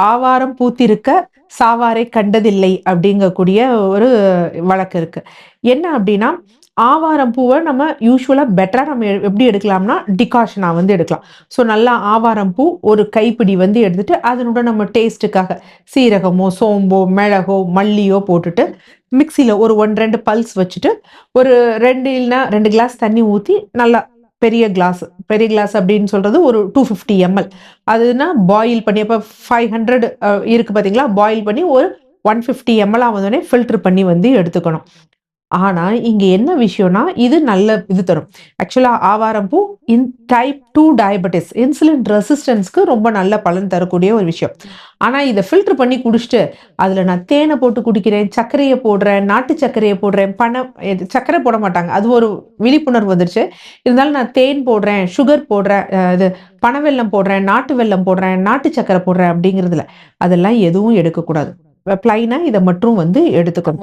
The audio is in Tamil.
ஆவாரம் பூத்திருக்க சாவாரை கண்டதில்லை அப்படிங்கக்கூடிய ஒரு வழக்கு இருக்கு. என்ன அப்படின்னா, ஆவாரம் பூவ நம்ம யூசுவலா பெட்டரா நம்ம எப்படி எடுக்கலாம்னா, டிகாஷனா வந்து எடுக்கலாம். ஸோ நல்லா ஆவாரம் பூ ஒரு கைப்பிடி வந்து எடுத்துட்டு, அதனோட நம்ம டேஸ்ட்டுக்காக சீரகமோ, சோம்போ, மிளகோ, மல்லியோ போட்டுட்டு, மிக்ஸில ஒரு 1, 2 பல்ஸ் வச்சுட்டு, ஒரு 2 இல்லன்னா 2 கிளாஸ் தண்ணி ஊத்தி, நல்லா பெரிய கிளாஸ் பெரிய கிளாஸ் அப்படின்னு சொல்றது ஒரு 250 எம்எல். அதுனா பாயில் பண்ணி அப்ப 500 இருக்கு பார்த்தீங்களா? பாயில் பண்ணி ஒரு 150 எம்எல்லா வந்தோனே ஃபில்டர் பண்ணி வந்து எடுத்துக்கணும். ஆனா, இங்க என்ன விஷயம்னா, இது நல்ல இது தரும். ஆக்சுவலா ஆவாரம் பூ டைப் 2 டயபெட்டிஸ் இன்சுலின் ரெசிஸ்டன்ஸ்க்கு ரொம்ப நல்ல பலன் தரக்கூடிய ஒரு விஷயம். ஆனா, இத ஃபில்டர் பண்ணி குடிச்சுட்டு, அதுல நான் தேன போட்டு குடிக்கிறேன், சர்க்கரைய போடுறேன், நாட்டு சர்க்கரைய போடுறேன், சர்க்கரை போட மாட்டாங்க. அது ஒரு விழிப்புணர்வு வந்துருச்சு. இருந்தாலும் நான் தேன் போடுறேன், சுகர் போடுறேன், இது பனவெல்லம் போடுறேன், நாட்டு வெல்லம் போடுறேன், நாட்டு சர்க்கரை போடுறேன் அப்படிங்கிறதுல, அதெல்லாம் எதுவும் எடுக்கக்கூடாது. பிளைனா இத மட்டும் வந்து எடுத்துக்கணும்.